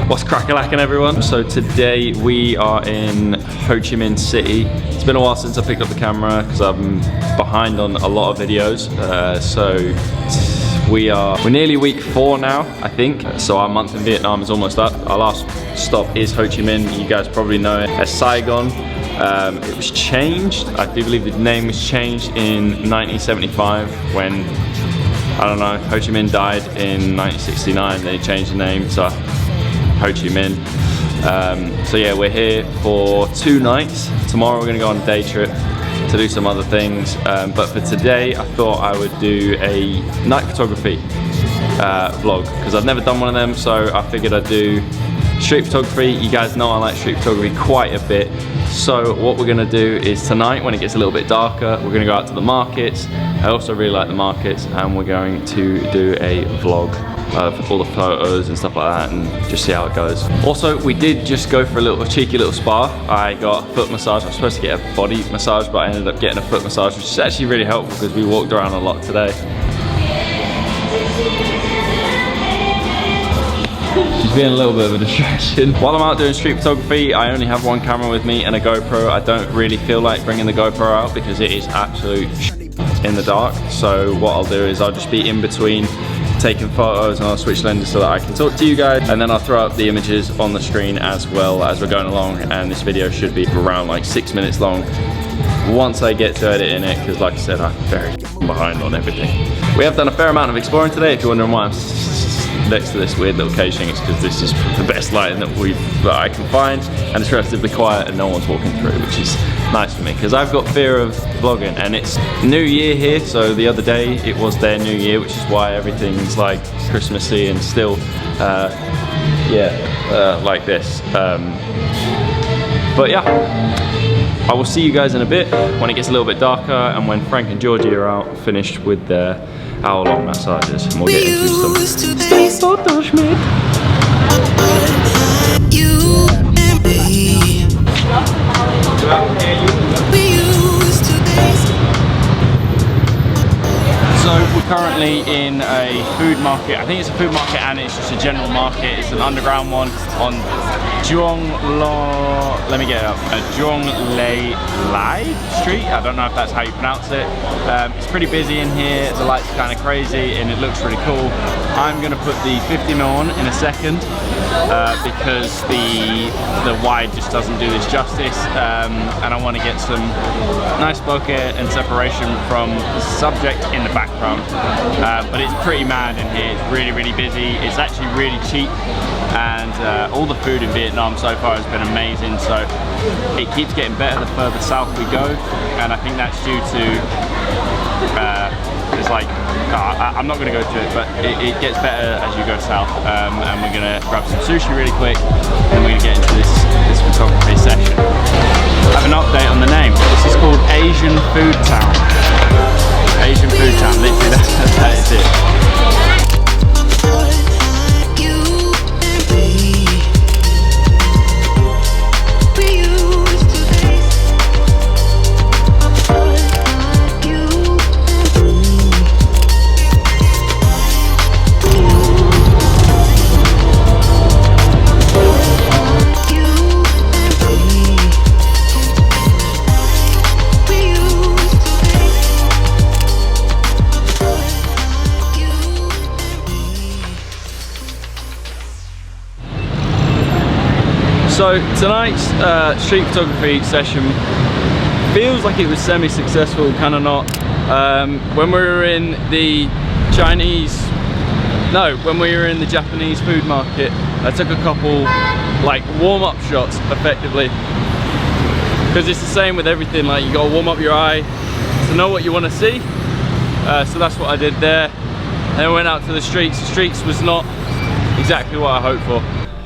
What's crack-a-lackin' everyone? So today we are in Ho Chi Minh City. It's been a while since I picked up the camera because I'm behind on a lot of videos. We're nearly week 4 now, I think. So our month in Vietnam is almost up. Our last stop is Ho Chi Minh. You guys probably know it as Saigon. It was changed. I do believe the name was changed in 1975 when, I don't know, Ho Chi Minh died in 1969. They changed the name to Ho Chi Minh. So yeah, we're here for 2 nights. Tomorrow we're gonna go on a day trip to do some other things. But for today, I thought I would do a night photography vlog because I've never done one of them. So I figured I'd do street photography. You guys know I like street photography quite a bit. So what we're gonna do is tonight, when it gets a little bit darker, we're gonna go out to the markets. I also really like the markets, and we're going to do a vlog of all the photos and stuff like that, and just see how it goes. Also, we did just go for a cheeky little spa. I got a foot massage. I was supposed to get a body massage, but I ended up getting a foot massage, which is actually really helpful because we walked around a lot today. She's being a little bit of a distraction. While I'm out doing street photography, I only have one camera with me and a GoPro. I don't really feel like bringing the GoPro out because it is absolute in the dark. So what I'll do is I'll just be in between taking photos, and I'll switch lenses so that I can talk to you guys, and then I'll throw up the images on the screen as well as we're going along. And this video should be around like 6 minutes long once I get to editing it, because like I said, I'm very behind on everything. We have done a fair amount of exploring today. If you're wondering why I'm next to this weird little casing, it's because this is the best lighting that I can find, and it's relatively quiet and no one's walking through, which is nice for me because I've got fear of vlogging. And it's New Year here, so the other day it was their New Year, which is why everything's like Christmassy and still like this. But yeah, I will see you guys in a bit when it gets a little bit darker and when Frank and Georgie are out finished with their hour-long massages, and we'll get into some photos, mate. You and me. So we're currently in a food market. I think it's a food market and it's just a general market. It's an underground one on Juong Lei Lai Street. I don't know if that's how you pronounce it. It's pretty busy in here. The light's kind of crazy and it looks really cool. I'm gonna put the 50mm on in a second because the wide just doesn't do this justice, and I want to get some nice bokeh and separation from the subject in the background. But it's pretty mad in here. It's really, really busy. It's actually really cheap, and all the food in Vietnam so far has been amazing. So it keeps getting better the further south we go, and I think that's due to it's like, I'm not going to go to it, but it gets better as you go south. And we're going to grab some sushi really quick, and we're going to get into this photography session. I have an update on the name. This is called Asian Food Town. Asian Food Town, literally that is it. So tonight's street photography session feels like it was semi-successful, kind of not. When we were in the Japanese food market, I took a couple like warm-up shots effectively, because it's the same with everything, like you gotta warm up your eye to know what you want to see. So that's what I did there. Then I went out to the streets. The streets was not exactly what I hoped for.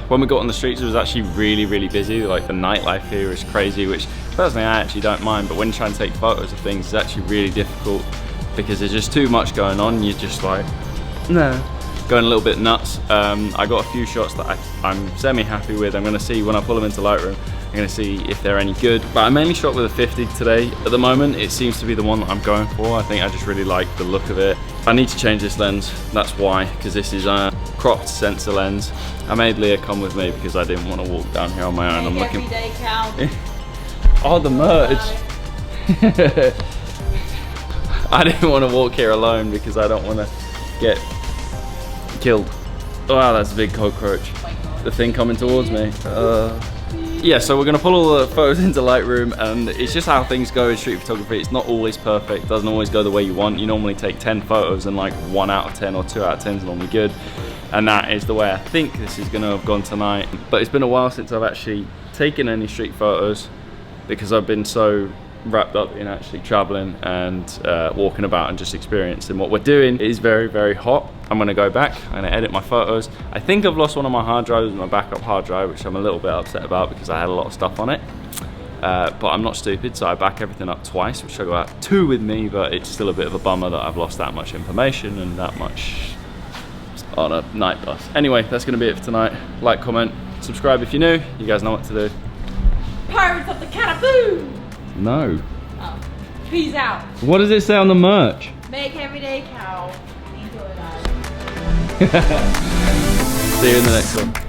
When we got on the streets, it was actually really, really busy. Like the nightlife here is crazy, which personally I actually don't mind, but when trying to take photos of things, it's actually really difficult because there's just too much going on. You're just like, no, going a little bit nuts. I got a few shots that I'm semi-happy with. I'm gonna see when I pull them into Lightroom. I'm gonna see if they're any good. But I mainly shot with a 50 today. At the moment, it seems to be the one that I'm going for. I think I just really like the look of it. I need to change this lens, that's why, because this is a cropped sensor lens. I made Leah come with me because I didn't want to walk down here on my own. I'm looking. Everyday Cal. Oh, the merch. I didn't want to walk here alone because I don't want to get killed. Wow, that's a big cockroach. The thing coming towards me. Yeah, so we're gonna pull all the photos into Lightroom, and it's just how things go in street photography. It's not always perfect, doesn't always go the way you want. You normally take 10 photos and like 1 out of 10 or 2 out of 10 is normally good. And that is the way I think this is gonna have gone tonight. But it's been a while since I've actually taken any street photos because I've been so wrapped up in actually traveling and walking about and just experiencing what we're doing. It is very, very hot. I'm gonna go back, I'm gonna edit my photos. I think I've lost one of my hard drives, my backup hard drive, which I'm a little bit upset about because I had a lot of stuff on it. But I'm not stupid, so I back everything up twice, which I got 2 with me, but it's still a bit of a bummer that I've lost that much information and that much on a night bus. Anyway, that's gonna be it for tonight. Like, comment, subscribe if you're new. You guys know what to do. Pirates of the Caribou! No. Oh. Peace out. What does it say on the merch? Make everyday Cal. Enjoy life. See you in the next one.